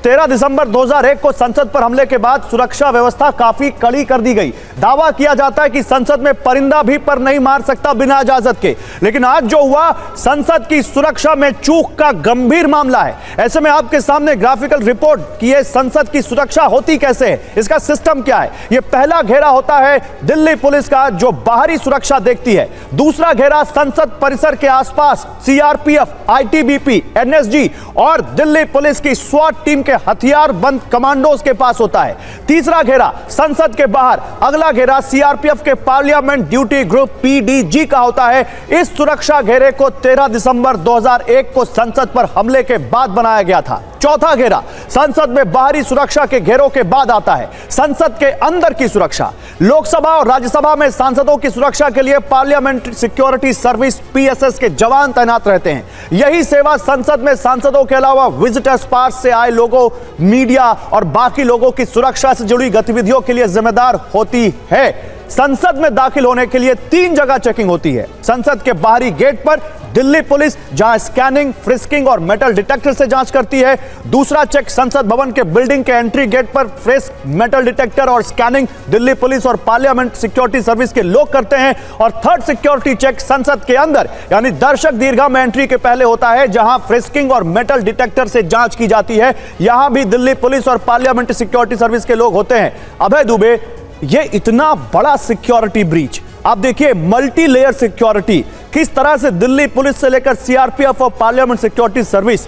13 दिसंबर 2001 को संसद पर हमले के बाद सुरक्षा व्यवस्था काफी कड़ी कर दी गई। दावा किया जाता है कि संसद में परिंदा भी पर नहीं मार सकता बिना इजाजत के। लेकिन आज जो हुआ, संसद की सुरक्षा में चूक का गंभीर मामला है। ऐसे में आपके सामने ग्राफिकल रिपोर्ट कि ये संसद की सुरक्षा होती कैसे है, इसका सिस्टम क्या है। ये पहला घेरा होता है दिल्ली पुलिस का, जो बाहरी सुरक्षा देखती है। दूसरा घेरा संसद परिसर के आसपास सीआरपीएफ, आईटीबीपी, एनएसजी और दिल्ली पुलिस की स्वाट टीम के हथियार बंद कमांडोज के पास होता है। तीसरा घेरा संसद के बाहर, अगला घेरा सीआरपीएफ के पार्लियामेंट ड्यूटी ग्रुप पीडीजी का होता है। इस सुरक्षा घेरे को 13 दिसंबर 2001 को संसद पर हमले के बाद बनाया गया था। चौथा घेरा संसद में बाहरी सुरक्षा के घेरों के बाद आता है संसद के अंदर की सुरक्षा। लोकसभा और राज्यसभा में सांसदों की सुरक्षा के लिए पार्लियामेंट्री सिक्योरिटी सर्विस पीएसएस के जवान तैनात रहते हैं। यही सेवा संसद में सांसदों के अलावा विजिटर्स पास से आए लोगों, मीडिया और बाकी लोगों की सुरक्षा से जुड़ी गतिविधियों के लिए जिम्मेदार होती है। संसद में दाखिल होने के लिए 3 जगह चेकिंग होती है। संसद के बाहरी गेट पर दिल्ली पुलिस, जहां स्कैनिंग, फ्रिस्किंग और मेटल डिटेक्टर से जांच करती है। दूसरा चेक संसद भवन के बिल्डिंग के एंट्री गेट पर फ्रिस्क, मेटल डिटेक्टर और स्कैनिंग दिल्ली पुलिस और पार्लियामेंट सिक्योरिटी सर्विस के लोग करते हैं। और थर्ड सिक्योरिटी चेक संसद के अंदर यानी दर्शक दीर्घा में एंट्री के पहले होता है, जहां फ्रिस्किंग और मेटल डिटेक्टर से जांच की जाती है। यहां भी दिल्ली पुलिस और पार्लियामेंट सिक्योरिटी सर्विस के लोग होते हैं। अभय दुबे, ये इतना बड़ा सिक्योरिटी ब्रीच, आप देखिए मल्टी लेयर सिक्योरिटी, किस तरह से दिल्ली पुलिस से लेकर सीआरपीएफ और पार्लियामेंट सिक्योरिटी सर्विस,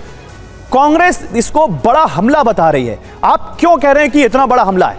कांग्रेस इसको बड़ा हमला बता रही है। आप क्यों कह रहे हैं कि इतना बड़ा हमला है?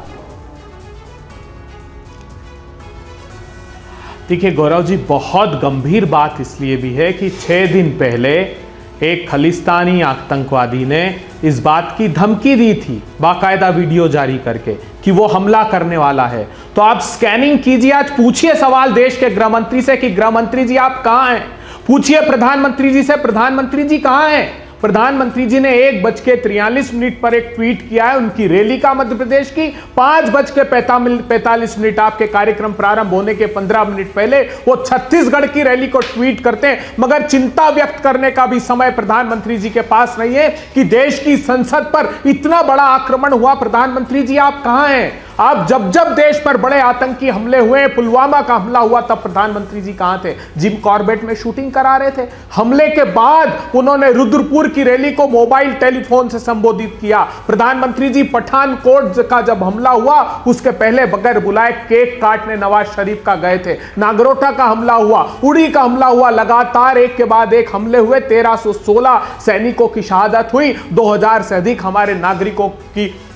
देखिए गौरव जी, बहुत गंभीर बात इसलिए भी है कि 6 दिन पहले एक खालिस्तानी आतंकवादी ने इस बात की धमकी दी थी, बाकायदा वीडियो जारी करके, कि वो हमला करने वाला है। तो आप स्कैनिंग कीजिए, आज पूछिए सवाल देश के गृह मंत्री से कि गृह मंत्री जी आप कहां हैं। पूछिए प्रधानमंत्री जी से, प्रधानमंत्री जी कहां हैं। प्रधानमंत्री जी ने 1:43 पर एक ट्वीट किया है उनकी रैली का, मध्य प्रदेश की। 5:45 आपके कार्यक्रम प्रारंभ होने के 15 मिनट पहले वो छत्तीसगढ़ की रैली को ट्वीट करते हैं। मगर चिंता व्यक्त करने का भी समय प्रधानमंत्री जी के पास नहीं है कि देश की संसद पर इतना बड़ा आक्रमण हुआ। प्रधानमंत्री जी आप कहां हैं? आप जब देश पर बड़े आतंकी हमले हुए, पुलवामा का हमला हुआ, तब प्रधानमंत्री जी कहां थे? जिम कॉर्बेट में शूटिंग करा रहे थे। हमले के बाद उन्होंने रुद्रपुर की रैली को मोबाइल टेलीफोन से संबोधित किया। प्रधानमंत्री जी पठानकोट का जब हमला हुआ उसके पहले बगैर बुलाए केक काटने नवाज शरीफ का गए थे। नागरोटा का हमला हुआ, उड़ी का हमला हुआ, लगातार एक के बाद एक हमले हुए। 1316 सैनिकों की शहादत हुई, 2000 से अधिक हमारे नागरिकों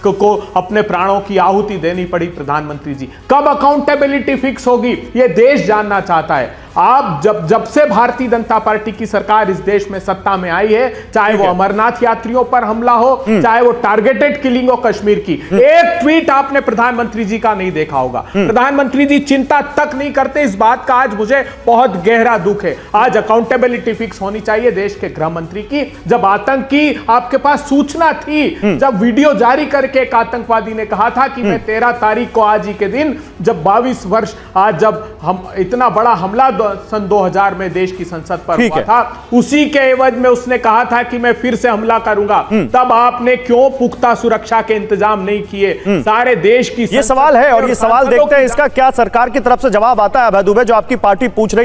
को अपने प्राणों की आहुति देनी पड़ी। प्रधानमंत्री जी कब अकाउंटेबिलिटी फिक्स होगी, यह देश जानना चाहता है। आप जब से भारतीय जनता पार्टी की सरकार इस देश में सत्ता में आई है, चाहे वो अमरनाथ यात्रियों पर हमला हो, चाहे वो टारगेटेड किलिंग हो कश्मीर की, एक ट्वीट आपने प्रधानमंत्री जी का नहीं देखा होगा। प्रधानमंत्री जी चिंता तक नहीं करते। इस बात का आज मुझे बहुत गहरा दुख है। आज अकाउंटेबिलिटी फिक्स होनी चाहिए देश के गृह मंत्री की। जब आतंकी आपके पास सूचना थी, जब वीडियो जारी करके एक आतंकवादी ने कहा था कि मैं 13 तारीख को, आज ही के दिन, जब 22 वर्ष आज जब हम इतना बड़ा हमला सन 2000 में देश की संसद पर हुआ था, उसी के एवज में उसने कहा था कि मैं फिर से हमला करूंगा। तब आपने क्यों पुख्ता सुरक्षा के इंतजाम नहीं किए? सारे देश की, ये सवाल है और ये सवाल देखते हैं इसका क्या सरकार की तरफ से जवाब आता है। अभय दुबे, जो आपकी पार्टी पूछ रही